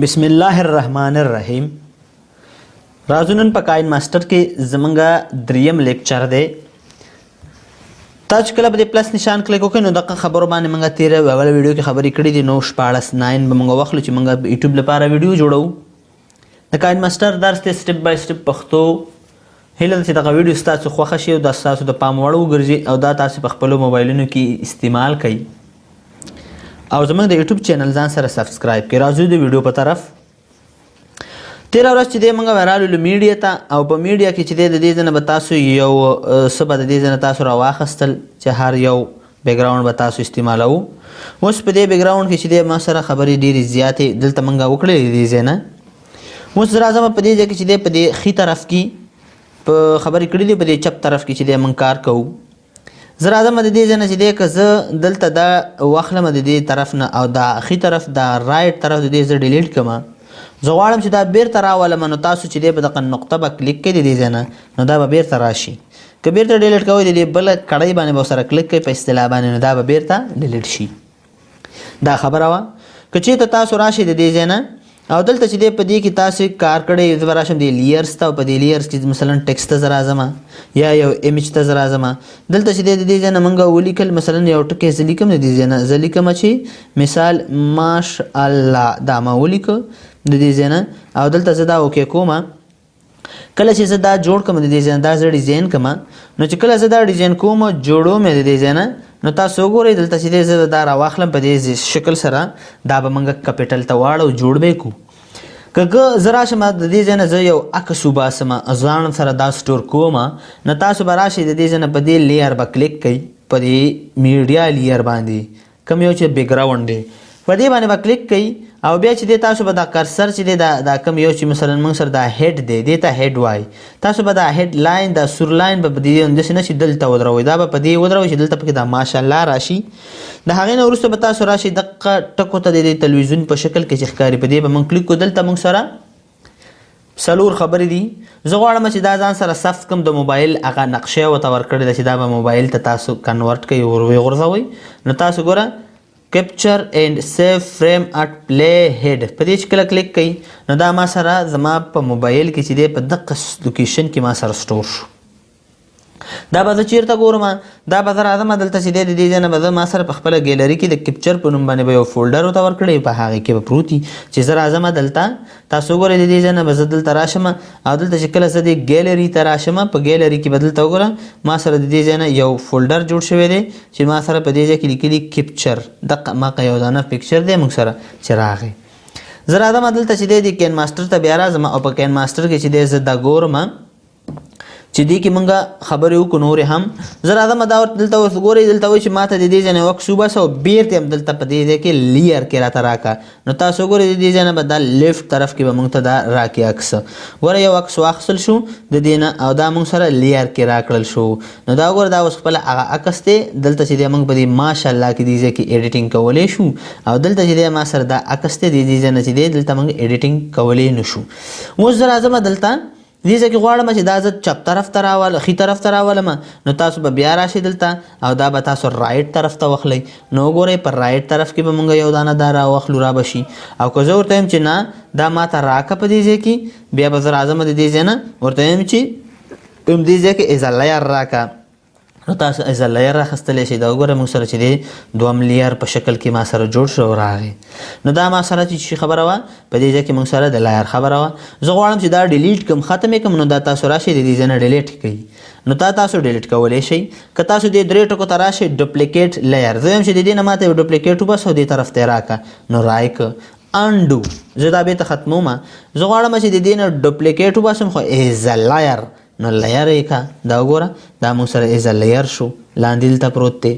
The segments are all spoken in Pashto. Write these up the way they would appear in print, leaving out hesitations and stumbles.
بسم الله الرحمن الرحیم. راځو نن په کاین ماستر کې زمونږ دریم لیکچر دی. تاسو کله په دې پلس نشان کلیک وکړئ نو دغه خبرو باندې موږ تیره اوله ویډیو کې خبرې کړې دي. نو 14 به موږ واخلو چې موږ یوټیوب لپاره ویډیو جوړو. د کاین ماستر درس ته سټپ بای سټپ پښتو هیله ده چې دغه ویډیو ستاسو خوښه شي او دا ستاسو د پام وړ وګرځي او دا تاسو په خپلو موبایلونو کې استعمال کړئ او زمونږ د یوټیوب چینل ځان سره سبسکرایب کړئ. راځو د ویډیو په طرف. تیره ورځ چې دی موږ ورالو میډیا ته او په میډیا کې چې دی د دې ځای نه به تاسو یو څه به د دې ځای نه تاسو راواخیستل چې هر یو بیکګراونډ به تاسو استعمالوو. اوس په دې بیکګراونډ کې چې دی ما سره خبرې ډېرې زیاتې دلته موږ وکړلې دې ځای نه. اوس زه راځم په دې ځای کې چې دی په دې ښي طرف کې په خبرې کړي دي په دې چپ طرف کې چې دی موږ کار کوو. زه راځم د دې ځای نه چې دی که زه دلته دا واخلم د دې طرف نه او دا ښي طرف دا رایټ طرف د دې زه ډیلیټ کړم. زه غواړم چې دا بیرته راولم نو تاسو چې دی په دغه نقطه به کلیک کړئ د دې ځای نه نو دا به بیرته راشي. که بیرته ډیلیټ کوئ د دې بله کړۍ باندې به ورسره کلیک کوئ په اصطلاح باندې نو دا به بیرته ډیلیټ شي. دا خبره وه. که چېرته تاسو راشئ د دې ځای نه او دلته چې دی په دې کې تاسو کار کړی زه به راشم د لیرز ته او په دې لیرز کې مثلا ټکسټ ته زه راځم یا یو ایمیج ته زه راځم. دلته چې دی د دې ځای نه موږ ولیکل مثلا یو ټکی زه لیکم د دې ځای نه زه لیکم چې مثال ماشاءالله دا ما ولیکه د دې ځای نه او دلته زه دا اوکې کوم. کله چې زه دا جوړ کړم د دې ځای نه دا زه ډیزاین کړم نو چې کله زه دا ډیزاین کوم جوړو مې د دې ځای نه نو تاسو وګورئ دلته چې دی زه دا راواخلم په دې شکل سره دا به موږ کپیټل ته واړو جوړ به یې کړو. که زه راشم د دې ځای نه زه یو عکس وباسم ځان سره دا سټور کوم نو تاسو به راشئ د دې ځای نه په دې لیر به کلیک کوئ په دې میډیا لیر باندې کوم یو چې بیکګراونډ دی په دې باندې به کلیک کوئ او بیا چې دی تاسو به دا کرسر چې دی دا کوم یو چې مثلا موږ سره دا هیډ دی دې ته هیډ وایي تاسو به دا هیډ لاین دا سور لاین به په دې همداسې نه چې دلته ودروئ دا به په دې ودروئ چې دلته پکې دا ماشاءالله راشي. د هغې نه وروسته به تاسو راشئ دقه ټکو ته د تلویزیون په شکل کې چې ښکاري په دې به موږ کلیک کړو. دلته موږ سره څلور خبرې دي. زه غواړم چې دا ځان سره ثبت کړم د موبایل هغه نقشه ورته ورکړې ده چې دا به موبایل ته تاسو کنورټ کوئ وغورځوئ نو تاسو ګوره کیپچر اینڈ سیو فریم اټ پلی هیډ په دې چې کله کلیک کوئ نو دا ما سره زما په موبایل کې چې دی په دقه لوکیشن کې ما سره سټور شو. دا به زه چیرته ګورم دا به زه راځم دلته چې دی د دې ځای نه به زه ما سره په خپله ګیلري کې د کیپچر په نوم باندې به یو فولډر ورته ورکړی په هغې کې به پروت وي چې زه راځم دلته تاسو وګورئ د دې ځای نه به زه دلته راشم او دلته چې کله زه د ګیلري ته راشم په ګیلري کې به دلته وګورم ما سره د دې ځای نه یو فولډر جوړ شوی دی چې ما سره په دې ځای کې لیکلي کیپچر دقه ما یو دانه پکچر دی موږ سره چې راغی. زه راځم دلته چې دی د کین ماسټر ته بیا راځم او په کین ماسټر کې چې دی زه دا ګورم چې دې کې موږ خبرې وکړو نورې هم. زه راځم دا دلته اوس ګورئ دلته وایي چې ما ته د دې ځای نه وکس وباسه او بیرته هم دلته په دې ځای کې لیر کې راته راکړه نو تاسو وګورئ د دې ځای نه به دا لیفټ طرف کې به موږ ته دا راکړي عکس. ګوره یو عکس واخیستل شو د دې نه او دا موږ سره لیر کې راکړل شو نو دا وګوره دا اوس خپله هغه عکس دی دلته چې دی موږ په دې ماشاءالله کې دې ځای کې ایډیټینګ کولی شو او دلته چې دی ما سره دا عکس دی د دې ځای نه چې دی دلته موږ ایډیټینګ کولی نه شو. اوس زه راځم دلته دې ځای کې غواړم چې دا زه چپ طرف ته راولم ښي طرف ته راولم نو تاسو به بیا راشئ دلته او دا به تاسو رایټ طرف ته واخلئ نو وګورئ په رایټ طرف کې به موږ یو دانه دا راواخلو را به شي او که زه ورته یم چې نه دا ما ته راکړه په دې ځای کې بیا به زه راځم د دې ځای نه ورته یم چې دې ځای کې ایز لیر راکړه نو تاسو ایز لیر راخیستلی شئ. دا وګوره موږ سره چې دی دویم لیر په شکل کې ما سره جوړ شو راغی نو دا ما سره چې خبره وه په دې ځای کې موږ سره د لیر خبره وه. زه غواړم چې دا ډیلیټ کړم ختم یې کړم نو دا تاسو راشئ د دې ځای نه ډیلیټ کړئ نو تاسو ډیلیټ کولی شئ. که تاسو دې درې ټکو ته راشئ ډپلیکیټ لیر زه وایم چې د دې نه ماته یو ډپلیکیټ وباسه دې طرف ته یې راکړه نو رای که انډو زه دا بیرته ختموم. زه غواړم چې د دې نه ډپلیکیټ وباسم خو ایز لیر نو لیر یې که دا وګوره دا موږ سره ایز لیر شو لاندې دلته پروت دی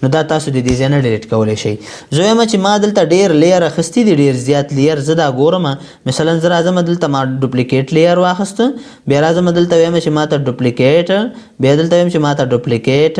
نو دا تاسو د دې ځای نه ډیلیټ کولی شئ. زه وایم چې ما دلته ډېر لیر اخیستي دي ډېر زیات لیر زه دا ګورم مثلا زه راځم دلته ما ډوپلیکیټ لیر واخیسته بیا راځم دلته وایم چې ما ته ډوپلیکیټ بیا دلته وایم چې ما ته ډوپلیکیټ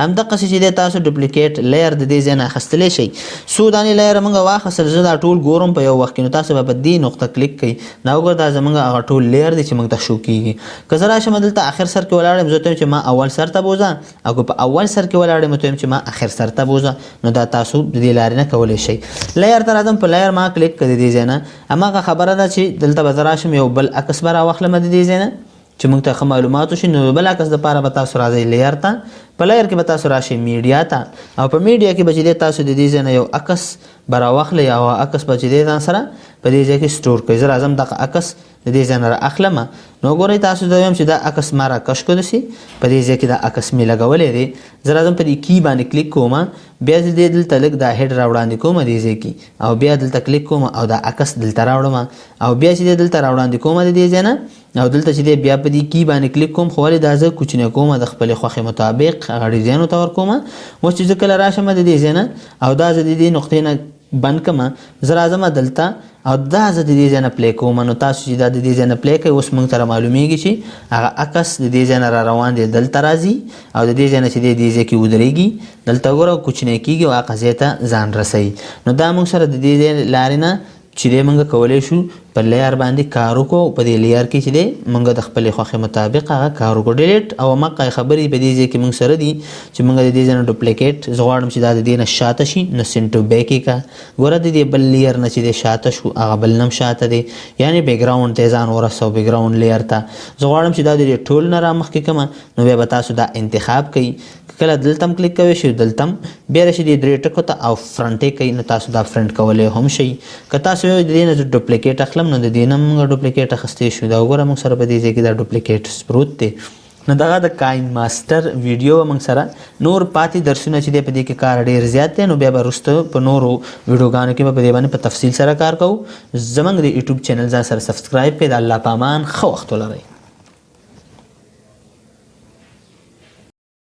همدقسې چې دی تاسو ډوپلیکیټ لیر د دې ځای نه اخیستلی شئ. څو دانې لیر موږ واخیستل زه دا ټول ګورم په یو وخت کې نو تاسو به په دې نقطه کلیک کوئ دا وګوره دا زموږ هغه ټول لیر دی چې موږ ته شو کېږي. که زه راشم دلته اخر سر کې ولاړ یم زه ته چې ما اول سر ته بوزه او په اول سر کې ولاړې متویم چې ما اخر سر ته بوزه نو دا تاسو د دې لارې نه کولی شئ. لیر ته راځم، په لیر ما کلیک کړی دې ځای نه هماغه خبره ده چې دلته به زه راشم یو بل عکس به راواخلم د دې ځای نه چې موږ ته ښه معلومات وشي. نو بل عکس دپاره به تاسو راځئ لیر ته، په لیر کې به تاسو راشئ میډیا ته او په میډیا کې به چې دی تاسو د دې ځای نه یو عکس به راواخلئ او عکس به چې دی ځان سره په دې ځای کې سټور کړئ. زه راځم دغه عکس د دې ځای نه رااخلم. نو ګورئ تاسو ته وایم چې دا عکس ما راکش کړو داسې په دې ځای کې دا عکس مې لګولی دی. زه راځم په دې کی باندې کلیک کوم، بیا زه دلته لږ دا هیډ راوړاندې کوم دې ځای کې او بیا دلته کلیک کوم او دا عکس دلته راوړم او بیا چې دی دلته راوړاندې کوم د دې ځای نه او دلته چې دی بیا په دې کی باندې کلیک کوم. خو ولې دا زه کوچنی کوم د خپلې خوښې مطابق هغه ډیزاینو ته ورکوم. اوس چې زه کله راشم د دې ځای نه او دا زه د دې نقطې نه بند کړم، زه راځم دلته او دا زه د دې ځای نه پلی کوم. نو تاسو چې دا د دې ځای نه پلی کوئ اوس موږ ته معلومیږي چې هغه عکس د دې ځای نه را روان دی دلته راځي او د دې ځای نه چې دی دې ځای کې ودرېږي دلته ګوره کوچنی کېږي او هغه ځای ته ځان رسوي. نو دا موږ سره د دې ځای لارې نه چې دی موږ کولی شو په لیر باندې کار وکړو. په دې لیر کې چې دی موږ د خپلې خوښې مطابق هغه کار وکړو. ډیلیټ او مقع خبرې په دې ځای کې موږ سره دي چې موږ د دې ځای نه ډوپلیکیټ زه غواړم چې دا د دې نه شاته شي نو سینډ ټو بیک یې کړه. ګوره د دې بل لیر نه چې دی شاته شو هغه بل نه هم شاته دی، یعنې بیکګراونډ ته یې ځان ورسوه بیکګراونډ لیر ته. زه غواړم چې دا د دې ټول نه را مخکې کړم. نو بیا به تاسو دا انتخاب کوئ، کله دلته هم کلیک کوئ شئ دلته هم بیا راشئ دې درې ټکو ته او فرنټ یې کوئ. نو تاسو دا فرنټ کولی هم شئ. که تاسو د دې نه زه ډوپلیکیټ اخلم نو د دې نه موږ ډوپلیکیټ اخیستی شو. دا وګوره موږ سره په دې ځای کې دا ډوپلیکیټ پروت دی. نو دغه د کاین ماسټر ویډیو موږ سره نور پاتې درسونه چې دی په دې کې کار ډېر زیات دی. نو بیا به وروسته په نورو ویډیوګانو کې به په دې باندې په تفصیل سره کار کوو. زموږ د یوټیوب چینل ځان سره سبسکرایب کړئ. د الله په امان ښه وخت ولرئ.